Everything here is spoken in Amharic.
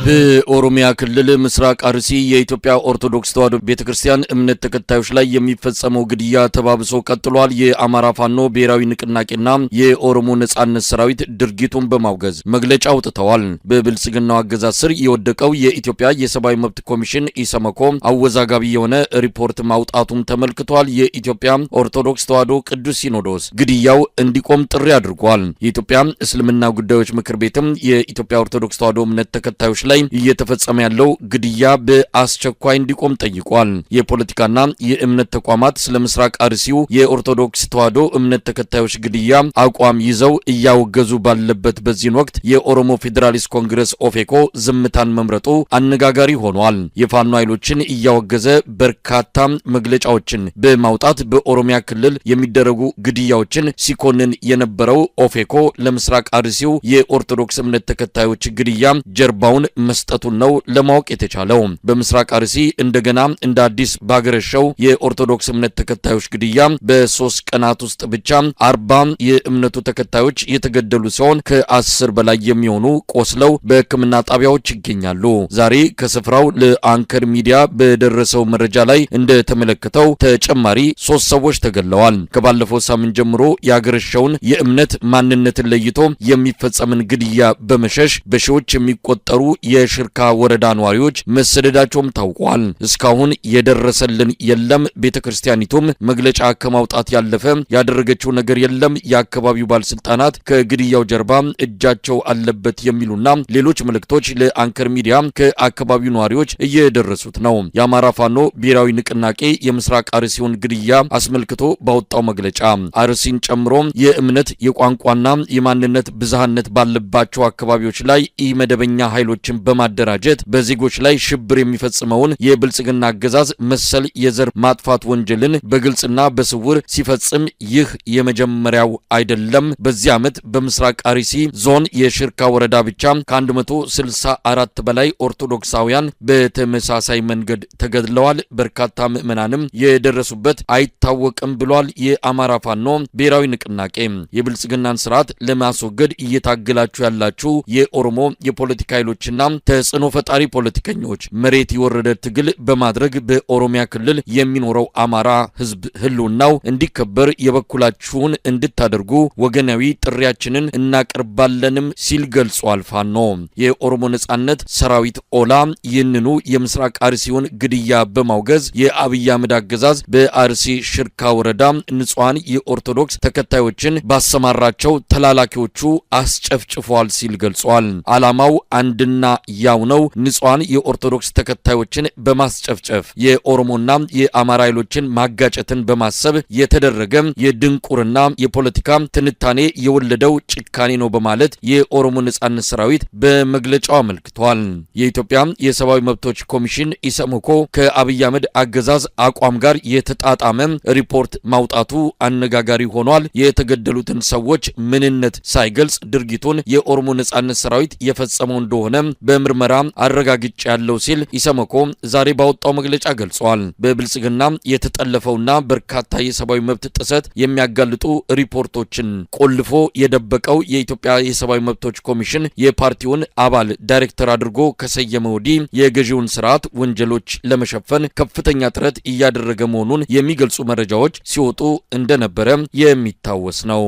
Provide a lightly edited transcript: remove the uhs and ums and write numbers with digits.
በኦሮሚያ ክልል ምስራቅ አርሲ የኢትዮጵያ ኦርቶዶክስ ተዋሕዶ ቤተክርስቲያን እምነት ተከታዮች ላይ የሚፈጸመው ግድያ ተባብሶ ቀጥሏል። የአማራ ፋኖ ብሔራዊ ንቅናቄና የኦሮሞ ነጻነት ሰራዊት ድርጊቱን በማውገዝ መግለጫ አውጥተዋል። በብልጽግናው አገዛዝ ስር የወደቀው የኢትዮጵያ የሰብአዊ መብት ኮሚሽን ኢሰመኮ አወዛጋቢ የሆነ ሪፖርት ማውጣቱም ተመልክቷል። የኢትዮጵያ ኦርቶዶክስ ተዋሕዶ ቅዱስ ሲኖዶስ ግድያው እንዲቆም ጥሪ አድርጓል። የኢትዮጵያ እስልምና ጉዳዮች ምክር ቤትም የኢትዮጵያ ኦርቶዶክስ ተዋሕዶ እምነት ተከታዮች ላይ እየተፈጸመ ያለው ግድያ በአስቸኳይ እንዲቆም ጠይቋል። የፖለቲካና የእምነት ተቋማት ስለ ምስራቅ አርሲው የኦርቶዶክስ ተዋሕዶ እምነት ተከታዮች ግድያ አቋም ይዘው እያወገዙ ባለበት በዚህ ወቅት የኦሮሞ ፌዴራሊስት ኮንግረስ ኦፌኮ ዝምታን መምረጡ አነጋጋሪ ሆኗል። የፋኖ ኃይሎችን እያወገዘ በርካታ መግለጫዎችን በማውጣት በኦሮሚያ ክልል የሚደረጉ ግድያዎችን ሲኮንን የነበረው ኦፌኮ ለምስራቅ አርሲው የኦርቶዶክስ እምነት ተከታዮች ግድያ ጀርባውን መስጠቱን ነው ለማወቅ የተቻለው። በምስራቅ አርሲ እንደገና እንደ አዲስ ባገረሸው የኦርቶዶክስ እምነት ተከታዮች ግድያ በ3 ቀናት ውስጥ ብቻ 40 የእምነቱ ተከታዮች የተገደሉ ሲሆን ከ10 በላይ የሚሆኑ ቆስለው በሕክምና ጣቢያዎች ይገኛሉ። ዛሬ ከስፍራው ለአንከር ሚዲያ በደረሰው መረጃ ላይ እንደተመለከተው ተጨማሪ 3 ሰዎች ተገድለዋል። ከባለፈው ሳምንት ጀምሮ ያገረሸውን የእምነት ማንነትን ለይቶ የሚፈጸምን ግድያ በመሸሽ በሺዎች የሚቆጠሩ የሽርካ ወረዳ ነዋሪዎች መሰደዳቸውም ታውቋል። እስካሁን የደረሰልን የለም። ቤተክርስቲያኒቱም መግለጫ ከማውጣት ያለፈ ያደረገችው ነገር የለም። የአካባቢው ባለስልጣናት ከግድያው ጀርባ እጃቸው አለበት የሚሉና ሌሎች መልእክቶች ለአንከር ሚዲያ ከአካባቢው ነዋሪዎች እየደረሱት ነው። የአማራ ፋኖ ብሔራዊ ንቅናቄ የምስራቅ አርሲውን ግድያ አስመልክቶ ባወጣው መግለጫ አርሲን ጨምሮ የእምነት የቋንቋና የማንነት ብዝሃነት ባለባቸው አካባቢዎች ላይ ኢመደበኛ ኃይሎችን በማደራጀት በዜጎች ላይ ሽብር የሚፈጽመውን የብልጽግና አገዛዝ መሰል የዘር ማጥፋት ወንጀልን በግልጽና በስውር ሲፈጽም ይህ የመጀመሪያው አይደለም። በዚህ ዓመት በምስራቅ አርሲ ዞን የሽርካ ወረዳ ብቻ ከ164 በላይ ኦርቶዶክሳውያን በተመሳሳይ መንገድ ተገድለዋል። በርካታ ምዕመናንም የደረሱበት አይታወቅም ብሏል። የአማራ ፋኖ ብሔራዊ ንቅናቄ የብልጽግናን ስርዓት ለማስወገድ እየታገላችሁ ያላችሁ የኦሮሞ የፖለቲካ ኃይሎችና ተጽዕኖ ፈጣሪ ፖለቲከኞች መሬት የወረደ ትግል በማድረግ በኦሮሚያ ክልል የሚኖረው አማራ ህዝብ ህልውናው እንዲከበር የበኩላችሁን እንድታደርጉ ወገናዊ ጥሪያችንን እናቀርባለንም ሲል ገልጿል። ፋኖ የኦሮሞ ነጻነት ሰራዊት ኦላ ይህንኑ የምስራቅ አርሲውን ግድያ በማውገዝ የአብይ አህመድ አገዛዝ በአርሲ ሽርካ ወረዳ ንጹሃን የኦርቶዶክስ ተከታዮችን ባሰማራቸው ተላላኪዎቹ አስጨፍጭፏል ሲል ገልጿል። ዓላማው አንድና ያው ነው። ንጹሃን የኦርቶዶክስ ተከታዮችን በማስጨፍጨፍ የኦሮሞና የአማራ ኃይሎችን ማጋጨትን በማሰብ የተደረገ የድንቁርና የፖለቲካ ትንታኔ የወለደው ጭካኔ ነው በማለት የኦሮሞ ነጻነት ሰራዊት በመግለጫው አመልክቷል። የኢትዮጵያ የሰብአዊ መብቶች ኮሚሽን ኢሰመኮ ከአብይ አህመድ አገዛዝ አቋም ጋር የተጣጣመ ሪፖርት ማውጣቱ አነጋጋሪ ሆኗል። የተገደሉትን ሰዎች ምንነት ሳይገልጽ ድርጊቱን የኦሮሞ ነጻነት ሰራዊት የፈጸመው እንደሆነ በምርመራ አረጋግጫ ያለው ሲል ኢሰመኮ ዛሬ ባወጣው መግለጫ ገልጿል። በብልጽግና የተጠለፈውና በርካታ የሰብአዊ መብት ጥሰት የሚያጋልጡ ሪፖርቶችን ቆልፎ የደበቀው የኢትዮጵያ የሰብአዊ መብቶች ኮሚሽን የፓርቲውን አባል ዳይሬክተር አድርጎ ከሰየመ ወዲህ የገዢውን ስርዓት ወንጀሎች ለመሸፈን ከፍተኛ ጥረት እያደረገ መሆኑን የሚገልጹ መረጃዎች ሲወጡ እንደነበረ የሚታወስ ነው።